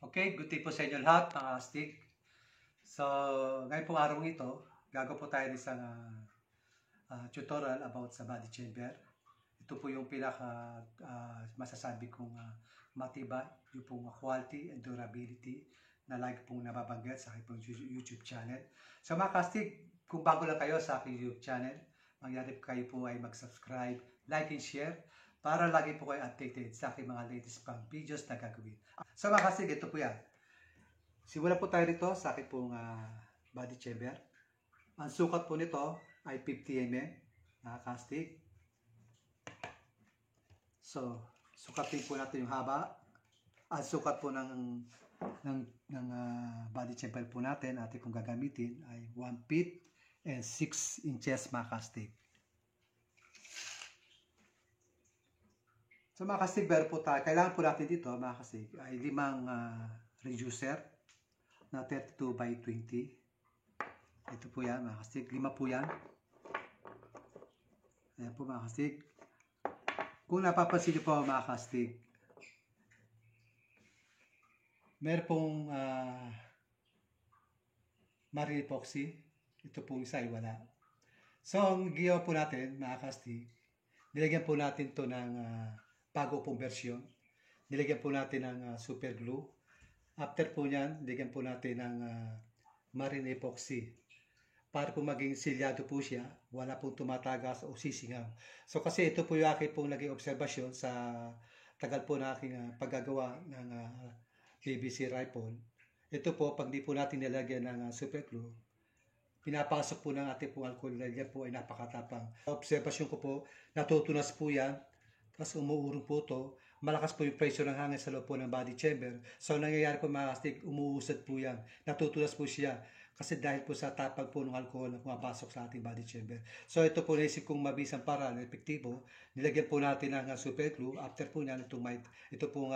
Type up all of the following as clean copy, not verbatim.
Okay, good day po sa inyo lahat, mga astig. So, ngayon pong araw ito, gagawa po tayo ng isang tutorial about sa body chamber. Ito po yung pinaka masasabi kong matibay, yung pong quality and durability na lagi pong nababanggit sa aking YouTube channel. So mga kastig, kung bago lang kayo sa aking YouTube channel, mangyari po kayo po ay mag-subscribe, like and share para lagi po kayo updated sa aking mga latest pang videos na gagawin. So mga kastig, ito po yan. Simulan po tayo dito sa aking pong body chamber. Ang sukat po nito ay 50 mm, mga kastig. So, sukatin po natin yung haba. Ang sukat po ng body chamber po natin, ating kung gagamitin, ay 1 feet and 6 inches, mga kastig. So mga kastig, meron po tayo. Kailangan po natin dito, mga kastig, ay 5 reducer na 32 by 20. Ito po yan, mga kastig. 5 po yan. Ayan po, mga kastig. Kung napapansin niyo po, mga kastig, meron pong marine epoxy. Ito pong isa ay wala. So, ang ginawa po natin, mga kastig, nilagyan po natin to ng bago pong version. Nilagyan po natin ng super glue. After po niyan, nilagyan po natin ng marine epoxy. Para po maging silyado po siya, wala pong tumatagas o sisingaw. So kasi ito po yung aking pong naging obserbasyon sa tagal po na aking paggagawa ng PVC rifle. Ito po, pag di po natin nilagyan ng super glue, pinapasok po ng ating pong alcohol, yan po ay napakatapang. Obserbasyon ko po, natutunas po yan, tapos umuurong po ito, malakas po yung pressure ng hangin sa loob po ng body chamber. So nangyayari po mga kastig, umuusad po yan, natutunas po siya. Kasi dahil po sa tapag po ng alcohol na pumapasok sa ating body chamber. So ito po naisip kong mabisang paraan, epektibo. Nilagyan po natin ng super glue. After po niyan, ito pong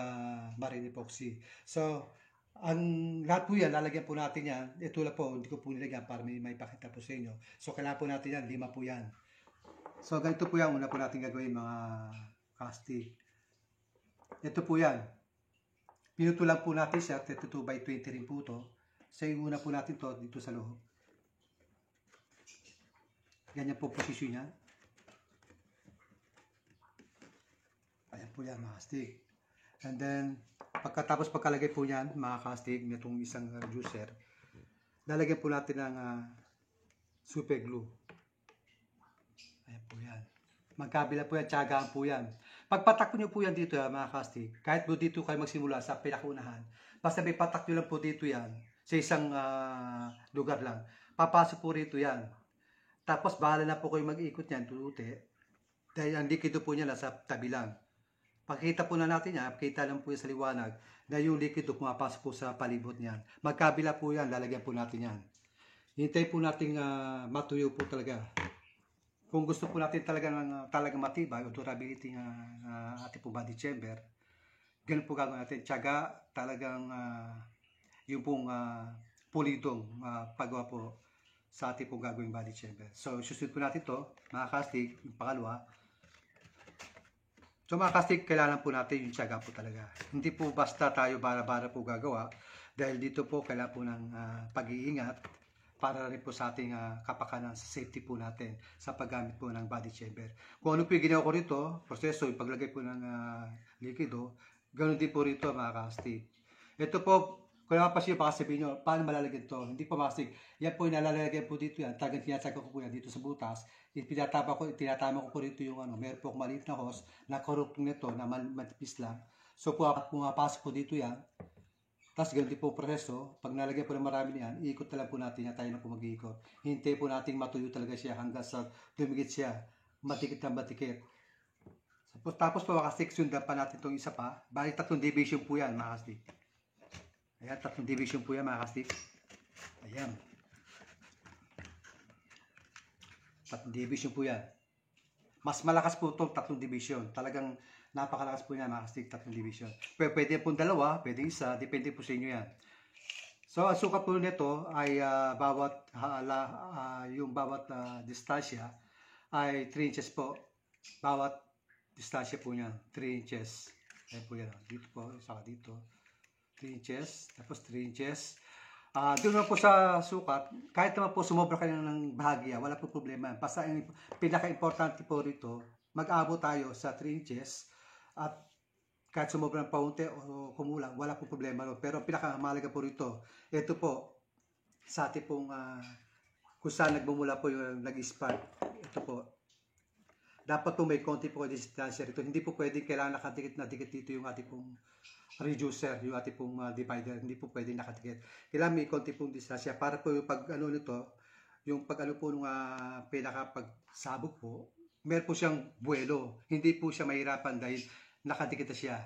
marine epoxy. So, ang lahat po yan, lalagyan po natin yan. Ito lang po, hindi ko po nilagyan para may pakita po sa inyo. So, kailangan po natin yan, 5 po yan. So, ganito po yan. Una po natin gagawin mga kastig. Ito po yan. Pinutulan po natin siya, 32 by 20 rin po ito. So, una po natin to dito sa loob. Ganyan po posisyon niya. Ayan po yan, mga kastig. And then, pagkatapos pagkalagay po yan, mga kastig, nitong isang reducer, lalagyan po natin ng super glue. Ayan po yan. Magkabila po yan, tiyagaan po yan. Pagpatak nyo po yan dito, mga kastig, kahit po dito kayo magsimula sa pinakaunahan, basta may patak nyo lang po dito yan, sa isang lugar lang. Papasok po rito yan. Tapos bahala na po kayo mag-ikot yan, turuti. Dahil ang likido po niya nasa tabi lang. Pagkita po na natin yan, pakita lang po yan sa liwanag na yung likido pumapasok po sa palibot niyan. Magkabila po yan, lalagyan po natin yan. Hintay po natin matuyo po talaga. Kung gusto po natin talaga matibay o durability ng ating po body chamber, ganun po gagawin natin. Tiyaga talagang yung pong pulidong paggawa po sa ating pong gagawing body chamber. So, susunod po natin to, mga kastig, yung pangalawa. So, mga kastig, kailangan po natin yung tiyaga po talaga. Hindi po basta tayo bara-bara po gagawa, dahil dito po kailangan po ng pag-iingat para rin po sa ating kapakanan, sa safety po natin sa paggamit po ng body chamber. Kung ano po yung ginawa ko rito, proseso, yung paglagay po ng likido, ganoon din po rito, mga kastig. Ito po, kung napapansin nyo, baka sabihin nyo, paano malalagyan ito? Hindi po makasig. Yan po, nalalagyan po dito yan. Talagang tinatsaga ko po yan dito sa butas. Tinatama ko po rito yung meron po akong maliit na hose na karupong nito na matipis lang. So, pumapasok po dito yan. Tapos, ganun din po proseso. Pag nalagyan po ng marami niyan, iikot na lang po natin yan. Tayo na po mag-iikot. Hintay po natin matuyo talaga siya hanggang sa dumigit siya. Matikit na matikit. Tapos po, makastig, sundan pa natin itong isa pa. Bali, 3 division po yan, makastig. Ayan, 3 division po yan, mga kastig. Ayan. 3 division po yan. Mas malakas po itong 3 division. Talagang napakalakas po yan, mga kastig, 3 division. Pero pwede po 2, pwede isa, depende po sa inyo yan. So, ang sukat po nito ay yung bawat distansya ay 3 inches po. Bawat distansya po niyan, 3 inches. Ayan po yan. Dito po, saka dito. 3 inches, tapos 3 inches. Doon naman po sa sukat, kahit naman po sumobra kayo ng bahagya, wala po problema. Basta yung pinaka-importante po rito, mag-abot tayo sa 3 inches at kahit sumobra ng paunti o kumulang, wala po problema. Pero pinaka-mahalaga po rito, ito po, sa ating pong kung saan nagbumula po yung nag-spark. Ito po. Dapat po may konti po distansya rito. Hindi po pwedeng kailangan nakadikit na dikit dito yung ating pong reducer, yung ating pong divider. Hindi po pwedeng nakadikit. Kailangan may konti pong distansya para po yung pag ano nito, yung pag ano po nung pinaka-pagsabog po, meron po siyang buwelo. Hindi po siya mahirapan dahil nakadikit na siya.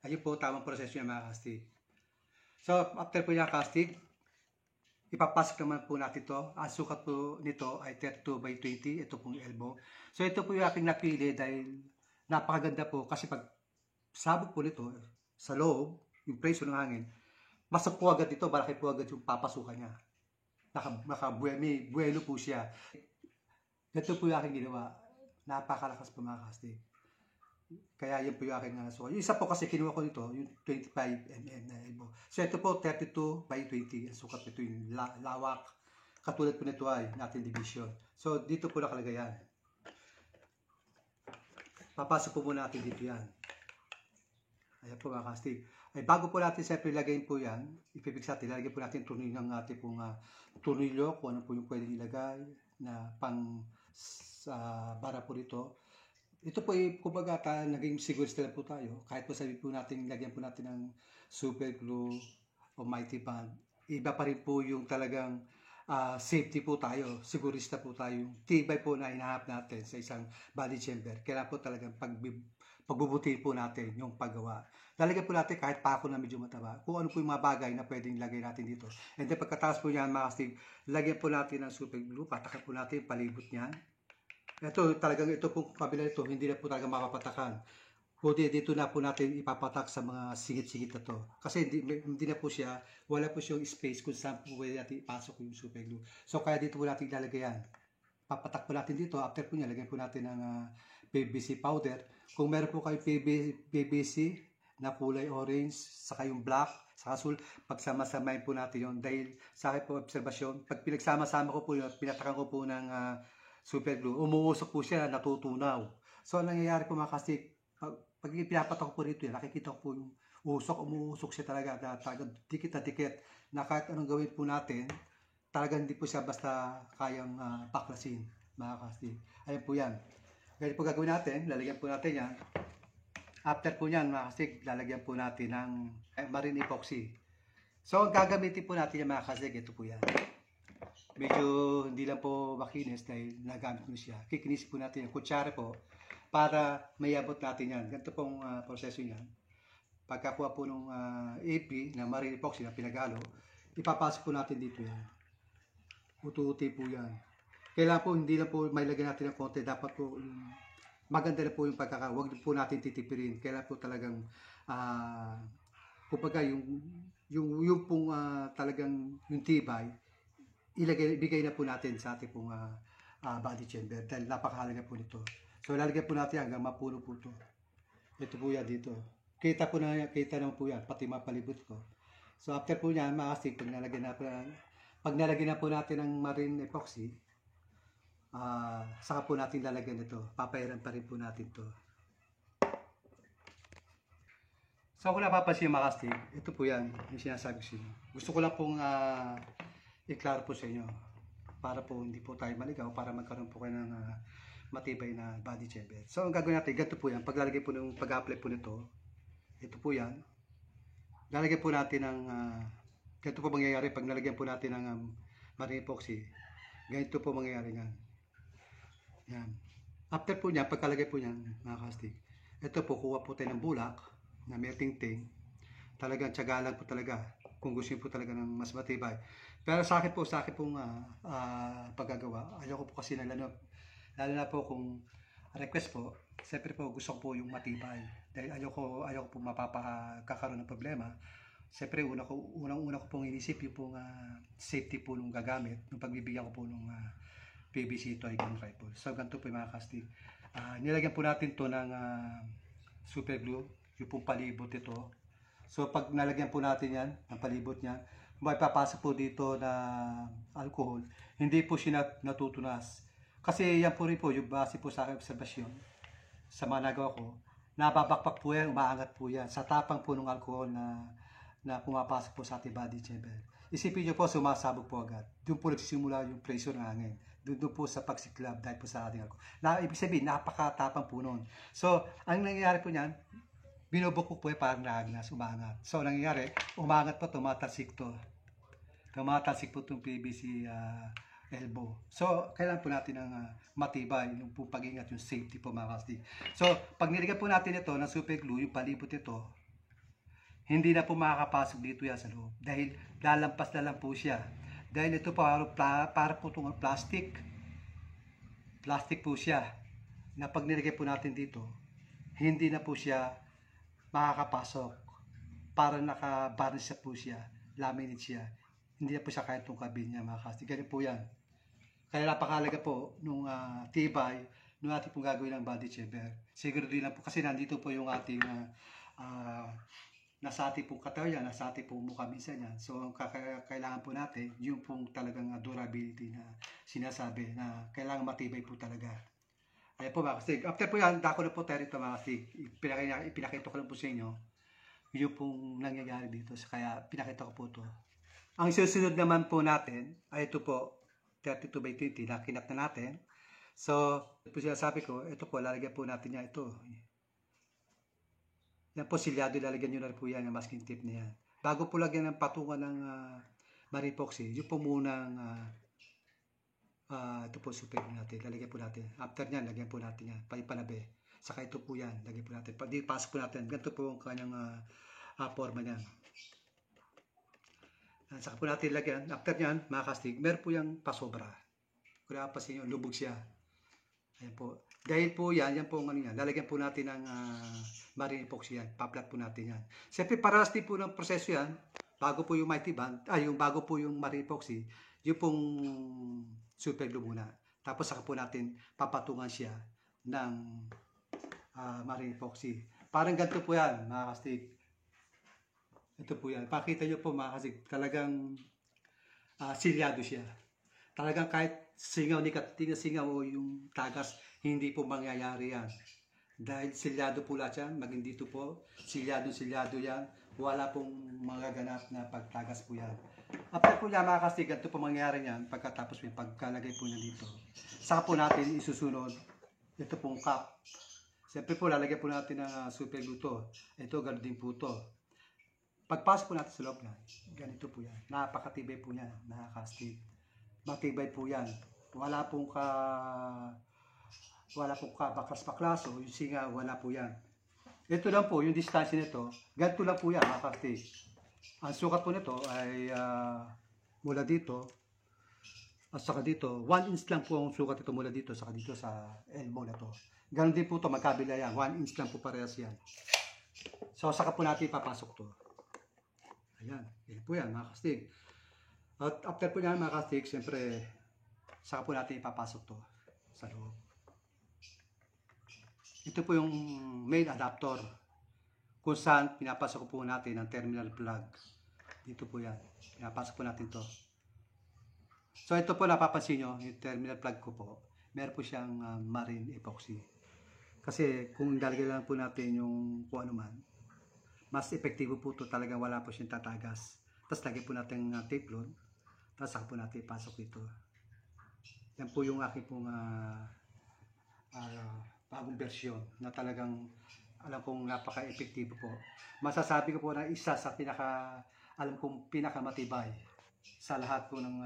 Ayun po tamang proseso niya mga kastig. So after po niya kastig, ipapasok naman po natin ito. Ang sukat po nito ay 32 by 20. Ito pong elbow. So ito po yung aking napili dahil napakaganda po kasi pag sabog po nito sa loob, yung preso ng hangin, masok po agad ito, malaki po agad yung papasukan niya. May buwelo po siya. Ito po yung aking ginawa. Napakalakas po mga kastig. Kaya yun po yung aking sukat. Yung isa po kasi kinuha ko nito, yung 25 mm na elbow. So ito po 32 by 20. Ang sukat nito yung lawak. Katulad po nito ay natin division. So dito po nakalagay yan. Papasok po muna natin dito yan. Ayan po mga kastig. Ay bago po natin siyempre ilagay po yan, ipipix natin, ilagay po natin tornilyo ng ating pong tornilyo, kung ano po yung pwedeng ilagay na pang sa bara po rito. Ito po ay kumbaga naging sigurista lang po tayo. Kahit po sabi po natin, lagyan po natin ng super glue o mighty band. Iba pa rin po yung talagang safety po tayo. Sigurista po tayo. Yung tibay po na hinahanap natin sa isang body chamber. Kailangan po talagang pagbubuti po natin yung paggawa. Lalagyan po natin kahit pako na medyo mataba. Kung ano po yung mga bagay na pwedeng lagay natin dito. And then pagkatapos po niyan mga kastig, lagyan po natin ng super glue. Patakan po natin yung palibot niyan. Ito talagang ito po kabila ito, hindi na po talaga mapapatakan. Kundi dito na po natin ipapatak sa mga singit-singit na to. Kasi hindi na po siya, wala po siyang space kung saan po pwede natin ipasok yung super glue. So kaya dito po natin ilalagay yan. Papatak po natin dito, after po niya, lagyan po natin ng PVC powder. Kung meron po kayo PVC na kulay orange, saka yung black, saka sul, pagsama-samayin po natin yun. Dahil sa akin po obserbasyon, pag pinagsama-sama ko po yun, pinatakan ko po ng super glue, umuusok po siya, natutunaw. So, ang nangyayari po mga kastig, pag pinapatak ko po rito yan, nakikita ko po yung umuusok siya talaga, talagang dikit na dikit, na kahit anong gawin po natin, talagang hindi po siya basta kayang paklasin, mga kastig. Ayun po yan. Ganyan po gagawin natin, lalagyan po natin yan. After po yan, mga kastig, lalagyan po natin ng marine epoxy. So, gagamitin po natin yan mga kastig, ito po yan. Medyo hindi lang po makinis dahil nagamit mo siya. Kikinisin po natin yung kutsara po para mayabot natin yan. Ganito pong proseso yan. Pagkakuha po ng AP na marine epoxy na pinaghalo, ipapasok po natin dito yan. Utu-uti po yan. Kailangan po hindi lang po may lagyan natin ng konti. Dapat po maganda na po yung huwag po natin titipirin. Kailangan po talagang kumbaga yung pong talagang yung tibay, ibigay na po natin sa ating pong body chamber dahil napakahalaga po nito. So lalagyan po natin hanggang mapuno po ito. Ito po yan dito. Kita naman po yan, pati mapalibot ko. So after po yan, mga kastig, pag nalagyan na po natin ng marine epoxy, saka po natin lalagyan ito. Papayaran pa rin po natin ito. So kung napapansin mga kastig, ito po yan, yung sinasabi ko sa inyo. Gusto ko lang pong i-klaro po sa inyo para po hindi po tayo maligaw, para magkaroon po kayo ng matibay na body chamber. So ang gagawin natin, ganito po yan, paglalagay po ng pag-apply po nito, ito po yan, lalagyan po natin ng ganito po mangyayari pag nalagyan po natin ng marine epoxy, ganito po mangyayari yan. Yan. After po niyan, pagkalagay po niyan mga kastig, ito po, kuha po tayo ng bulak na may ting-ting, talagang tiyaga lang po talaga kung gusto niyo po talaga ng mas matibay. Pero sa akin pong paggagawa, ayoko po kasi lalo na po kung request po, siyempre po gusto ko po yung matibay. Dahil ayoko po mapapakakaroon ng problema. Siyempre unang-una ko pong inisip yung pong safety po nung gagamit, nung pagbibigyan ko po nung PVC toy gun rifle. So ganito po yung mga kastig. Nilagyan po natin to ng super glue, yung pong palibot ito. So pag nalagyan po natin yan, ang palibot niyan, may papasok po dito na alcohol, hindi po siya natutunas. Kasi yan po rin po, yung base po sa aking obserbasyon, sa mga nagawa ko, nababakpak po yan, umaangat po yan, sa tapang po ng alcohol na pumapasok po sa ating body chamber. Isipin nyo po, sumasabog po agad. Doon po nagsisimula yung pressure ng hangin. Doon po sa pagsiklab dahil po sa ating alcohol. Ibig sabihin, napakatapang po nun. So, ang nangyayari po niyan, binubukok po parang naagnas, umangat. So, nangyayari, umangat po, tumatalsik to. Tumatalsik po itong PVC elbow. So, kailangan po natin ng matibay, yung po pag-ingat, yung safety po mga kastig. So, pag nilagyan po natin ito ng super glue, yung palibot ito, hindi na po makakapasok dito yan sa loob. Dahil lalampas na lang po siya. Dahil ito po, para po itong plastic. Plastic po siya. Na pag nilagay po natin dito, hindi na po siya makakapasok. Para naka-varnish po siya. Laminate siya. Hindi na po siya kahit itong kabin niya mga kastig. Ganyan po yan. Kaya napakalaga po nung tibay nung ating pong gagawin ng body chamber. Siguro din lang po kasi nandito po yung ating nasa ating pong katawan, nasa ating pong mukha minsan yan. So kailangan po natin yung pong talagang durability na sinasabi na kailangan matibay po talaga. Ayan po mga kastig. After po yan, dako na po tayo rito mga kastig. Ipinakita ko lang po sa inyo yung pong nangyayari dito. Kaya pinakita ko po ito. Ang susunod naman po natin ay ito po 32/20 na kinap na natin. So, ito po sinasabi ko, ito po, lalagyan po natin yan ito. Yan po, silyado, lalagyan nyo na po yan, yung masking tape na yan. Bago po lagyan ng patungan ng marine epoxy, yung po munang, ito po, super natin, lalagyan po natin. After nyan, lagyan po natin yan, panabi. Saka ito po yan, lagyan po natin. Pasok po natin, ganito po ang kanyang forma niyan. Saka po natin lagyan. After nyan, mga kastig, meron po yung pasobra. Kung napasin nyo, lubog siya. Ayan po. Dahil po yan po ang ano yan. Lalagyan po natin ng marine epoxy yan. Paplat po natin yan. Siyempre, parehas din po ng proseso yan. Bago po yung mighty band, bago po yung marine epoxy, yung pong super glue muna. Tapos saka po natin papatungan siya ng marine epoxy. Parang ganito po yan, mga kastig. Ito po yan. Pakita nyo po mga kasig, talagang silyado siya. Talagang kahit singaw ni Kating na singaw o yung tagas, hindi po mangyayari yan. Dahil silyado po lahat yan, maging dito po, silyado yan. Wala pong magaganap na pagtagas po yan. After po yan mga kasig, ito po mangyayari yan pagkatapos may pagkalagay po niya dito. Saka po natin isusunod, ito pong cup. Siyempre po lalagyan po natin ng super glue to. Ito, gano'n din po to. Pagpasok po natin sa loob yan, ganito po yan. Napakatibay po yan, nakakastig. Matibay po yan. Wala pong baklas-baklas o yung singa, wala po yan. Ito lang po, yung distansya nito, ganito lang po yan, nakakastig. Ang sukat po nito ay mula dito, at saka dito, 1 inch lang po ang sukat ito mula dito, saka dito sa elbow na to. Ganon din po ito, magkabila yan, 1 inch lang po parehas yan. So, saka po natin ipapasok to. Ayan, yan po yan mga kastig. At after po yan mga kastig, siyempre, saka po natin ipapasok to sa loob. Ito po yung main adapter kung saan pinapasok po natin ang terminal plug. Dito po yan, pinapasok po natin to. So ito po napapansin nyo, yung terminal plug ko po, meron po siyang marine epoxy. Kasi kung ilalagay lang po natin yung kung ano man, mas epektibo po ito, talagang wala po siyang tatagas. Tapos lagyan po natin tape load, tapos saka po natin ipasok dito. Yan po yung aking pong bagong version na talagang alam kong napaka-epektibo po. Masasabi ko po na isa sa alam kong pinakamatibay sa lahat po ng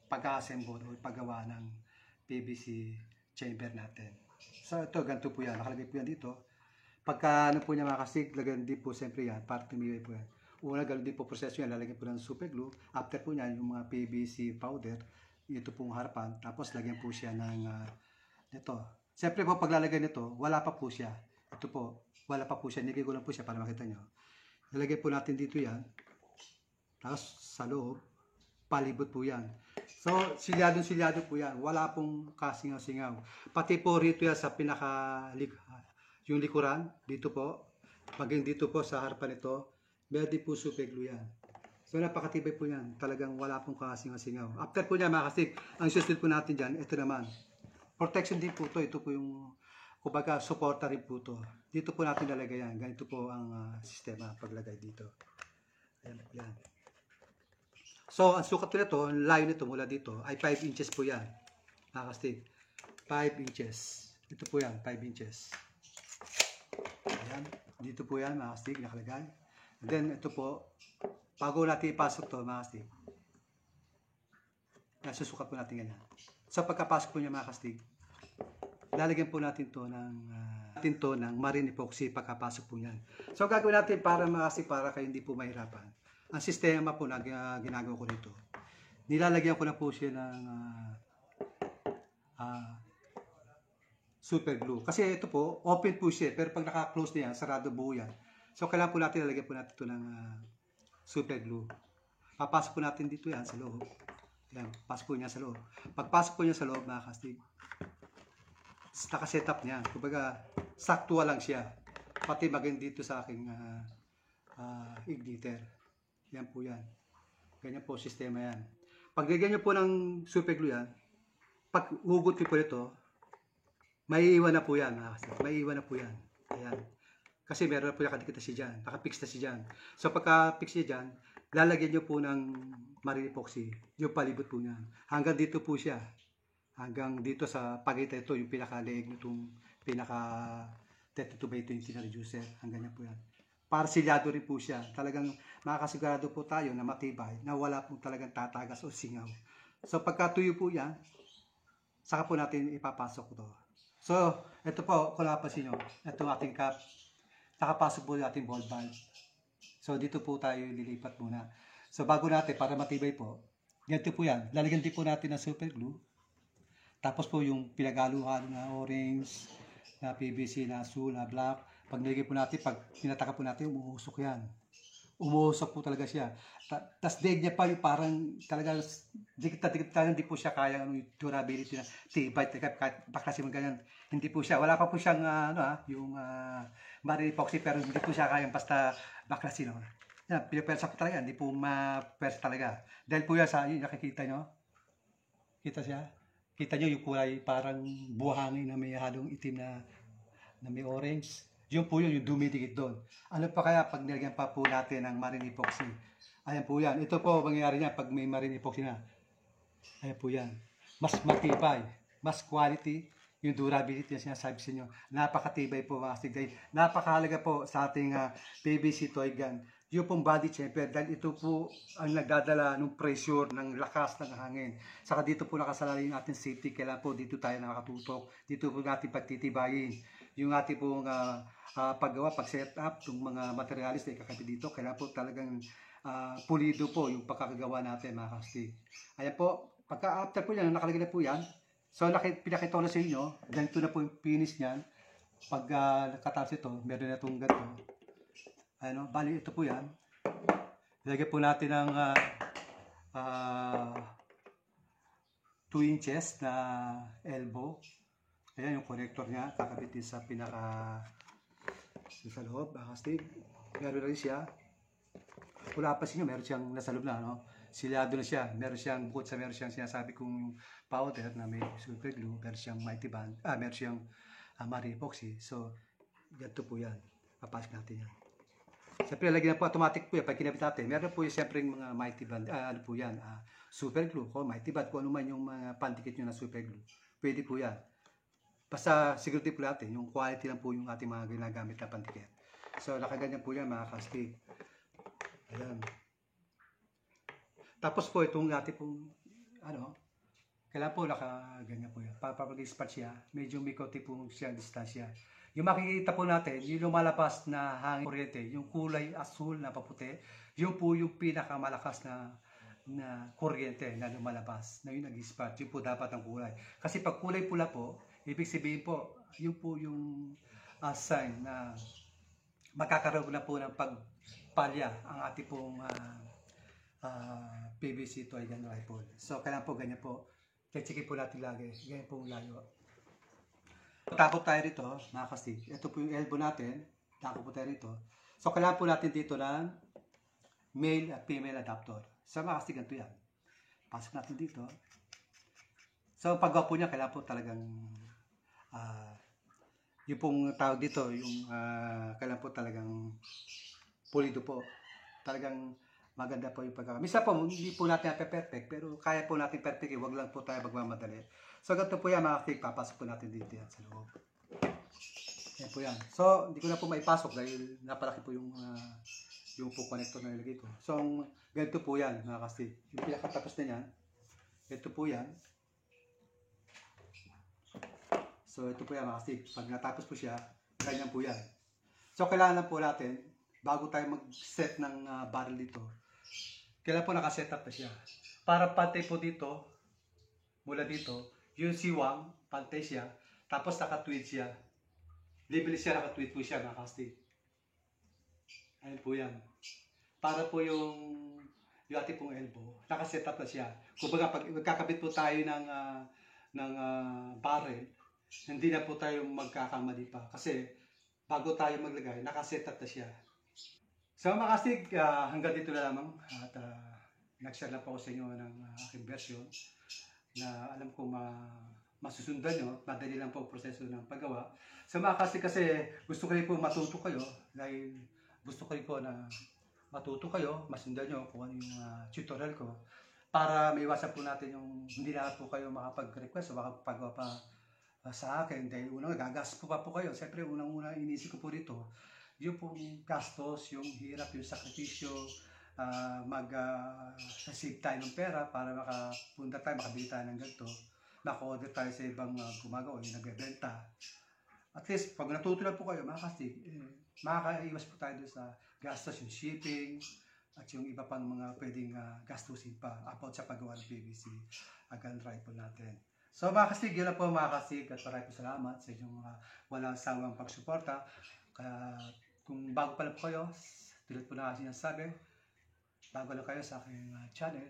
pag-assemble o paggawa ng PVC chamber natin. So ito, ganito po yan. Nakalagay po yan dito. Pagka ano po niya mga kasig, lagyan din po siyempre yan, para tumibay po yan. Una, ganoon din po proseso yan, lalagyan po ng super glue. After po niyan, yung mga PVC powder, ito pong harapan, tapos lagyan po siya ng ito. Siyempre po, paglalagay nito, wala pa po siya. Ito po, wala pa po siya, nilagay ko lang po siya para makita nyo. Lalagyan po natin dito yan, tapos sa loob, palibot po yan. So, silyado po yan, wala pong kasingaw-singaw. Pati po rito yan sa yung likuran, dito po, Paging dito po sa harapan nito, meron din po super glue yan. So napakatibay po yan. Talagang wala pong kasingaw-singaw. After po niya mga kastig, ang susunod po natin dyan, ito naman. Protection din po to. Ito po yung, kumbaga, supporter rin po to. Dito po natin lalagay yan. Ganito po ang sistema paglagay dito. Ayan po yan. So, ang sukat po nito, ang layo nito mula dito, ay 5 inches po yan. Mga kastig. 5 inches. Ito po yan, 5 inches. Ayan. Dito po yan, mga kastig, nakalagay. And then, ito po, bago natin ipasok to, mga kastig, susukat po natin ganyan. So, pagkapasok po niya, mga kastig, lalagyan po natin to ng marine epoxy pagkapasok po niyan. So, gagawin natin para mga kastig, para kayo hindi po mahirapan. Ang sistema po na ginagawa ko dito, nilalagyan ko na po siya ng super glue. Kasi ito po, open po siya, pero pag naka-close na yan, sarado buo yan. So, kailangan po natin, lalagyan po natin ito ng super glue. Papasok po natin dito yan sa loob. Yan, pasok po niya sa loob. Pagpasok po niya sa loob, mga kastig, naka-set up niya. Kumbaga, saktuwa lang siya. Pati maging dito sa aking igniter. Yan po yan. Ganyan po sistema yan. Pag lagyan nyo po ng super glue yan, pag hugot nyo po ito, may iwan na po yan. May iwan na po yan. Ayan. Kasi meron na po nakadikit na siya dyan. Nakapix na siya dyan. So pagka-fix niya dyan, lalagyan nyo po ng marine epoxy. Yung palibot po niyan. Hanggang dito po siya. Hanggang dito sa pagitan ito, yung pinaka-leeg nitong pinaka-32 by 20 na reducer. Hanggang niya po yan. Parsilyado rin po siya. Talagang makakasigurado po tayo na matibay, na wala po talagang tatagas o singaw. So pagkatuyo po yan, saka po natin ipapasok ito. So, ito po, kung napapansin nyo, ito ating cap. Nakapasok po yung ating ball valve. So, dito po tayo lilipat muna. So, bago natin, para matibay po, ganito po yan. Lalagyan din po natin ng super glue. Tapos po yung pinag-halo-halo na orange, na PVC, na asul, na black. Pag nilagay po natin, pag pinataka po natin, umuusok yan. Umuusok po talaga siya. Tapos daig niya pa yung parang talaga dikit na dikit talaga, hindi po siya kaya yung durability na tibay. Kahit baklasin mo ganyan, hindi po siya. Wala pa po siyang yung marine epoxy, pero hindi po siya kaya basta baklasin. Yan, pinapersa po talaga, hindi po ma-persa talaga. Dahil po yan sa yung nakikita nyo. Kita siya? Kita nyo yung kulay parang buhangin na may halong itim na may orange. Yun po yun, yung dumidikit doon. Ano pa kaya pag nilagyan pa po natin ng marine epoxy? Ayan po yan. Ito po, mangyayari niya pag may marine epoxy na. Ayan po yan. Mas matibay, mas quality, yung durability na sinasabi sa inyo. Napakatibay po mga kastig. Napakahalaga po sa ating PVC toy gun. Yung pong body chamber, dahil ito po ang nagdadala ng pressure, ng lakas ng hangin. Saka dito po nakasalalay yung ating safety. Kailangan po dito tayo nakatutok. Dito po natin pagtitibayin. Yung ating pong paggawa, pag-set up, yung mga materialis na ikakabit dito, kailangan po talagang pulido po yung pagkakagawa natin mga kastig. Ayan po, pagka-after po yan, nakalagay na po yan. So, pinakita ko na sa inyo, ganito na po yung finish niyan. Pag nakatapos ito, meron na itong ganito. Ano, bali ito po yan. Ilagay po natin ng 2 inches na elbow. Ayan yung connector niya, kakabit din sa pinaka sa loob, kastig. Meron rin siya. Wala pa siya, meron siyang nasa loob na, no? Silyado na siya. Meron siyang, bukod sa meron siyang sinasabi kong powder na may super glue, meron siyang mighty band, meron siyang marine epoxy. So, ganito po yan. Papasok natin yan. Siyempre, lagi na po, automatic po yan. Pag kinabit natin, meron po yung siyempre yung mga mighty band, ano po yan, super glue, mighty band, kung ano man yung mga pandikit nyo na super glue. Pwede po yan. Basta security po natin, yung quality lang po yung ating mga ginagamit na pandikit. So, nakaganyan po yan mga kastig. Ayan. Tapos po, itong natin pong, kailangan po nakaganyan po yan. Para pag-spot siya, medyo may konti po siyang distansya. Yung makikita po natin, yung lumalabas na hangin kuryente, yung kulay asul na paputi, yun po yung pinakamalakas na kuryente na lumalabas, na yung nag-spot. Yun po dapat ang kulay. Kasi pag kulay pula po, ibig sabihin po, yun po yung sign na magkakaroon na po ng pagpalya ang ating pong PVC toy gun rifle. So, kailangan po ganyan po. Check po natin lagi. Ganyan po layo. Takot tayo rito, mga kastig. Ito po yung elbow natin. Dako po tayo rito. So, kailangan po natin dito ng male at female adapter. So, mga kastig, ganito yan. Pasok natin dito. So, paggawa po niya, kailangan po talagang yung pong tawag dito, yung kailangan po talagang pulido po. Talagang maganda po yung paggawa. Misa po, hindi po natin perfect, pero kaya po natin perfect. Huwag lang po tayo magmamadali. So, ganito po yan, mga kastig. Papasok po natin dito yan sa loob. Yan po yan. So, hindi ko na po maipasok dahil napalaki po yung po connector na nilagay ko. So, ganito po yan, mga kastig. Yung pinakatapos na yan, ito po yan. So, ito po yan, mga kastig. Pag natapos po siya, ganyan po yan. So, kailangan lang po natin, bago tayo mag-set ng barrel dito, kailangan po nakaset up na siya. Para pantay po dito, mula dito, yung siwang, pantay siya, tapos naka-tweed siya. Label siya, naka-tweed po siya, mga kastig. Ayun po yan. Para po yung ating pong elbow, nakaset up na siya. Kumbaga, pag magkakabit po tayo ng barrel, hindi na po tayo magkakamali pa. Kasi, bago tayo maglagay, nakaset up na siya. So, mga kastig, hanggang dito na lamang. At nag-share lang po ako sa inyo ng aking version na alam ko masusundan nyo. Madali lang po ang proseso ng paggawa. So, mga kastig, kasi gusto ko rin po matuto kayo dahil gusto ko rin po na matuto kayo, masundan nyo kung ano yung tutorial ko para maiwasan po natin yung hindi na po kayo makapag-request o makapagawa pa sa akin dahil unang gagas po pa po kayo. Siyempre, unang-una inisip ko po rito yung pong gastos, yung hirap, yung sakripisyo, mag-save tayo ng pera para makapunta tayo, makabili tayo ng ganito, maka-order tayo sa ibang gumagawa, yung nagbebenta. At least, pag natuto na po kayo, mga kastig, makakaiwas po tayo doon sa gastos, yung shipping, at yung iba pang mga pwedeng gastusin pa about sa paggawa ng PVC gun rifle natin. So mga kastig, yun lang po mga kastig at maraming po salamat sa inyong walang sawang pagsuporta. Kaya kung bago pa lang po kayo, tulad po na kasi sinasabi, bago lang kayo sa aking channel,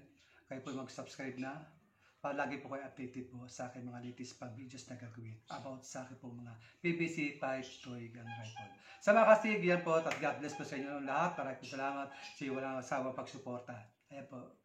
kayo po mag-subscribe na para lagi po kayo updated po sa aking mga latest pang videos na gagawin about sa aking po mga PVC type toy gun rifle. Sa mga kastig, yan po at God bless po sa inyo lahat. Maraming po salamat sa walang sawang pagsuporta. Ayan po.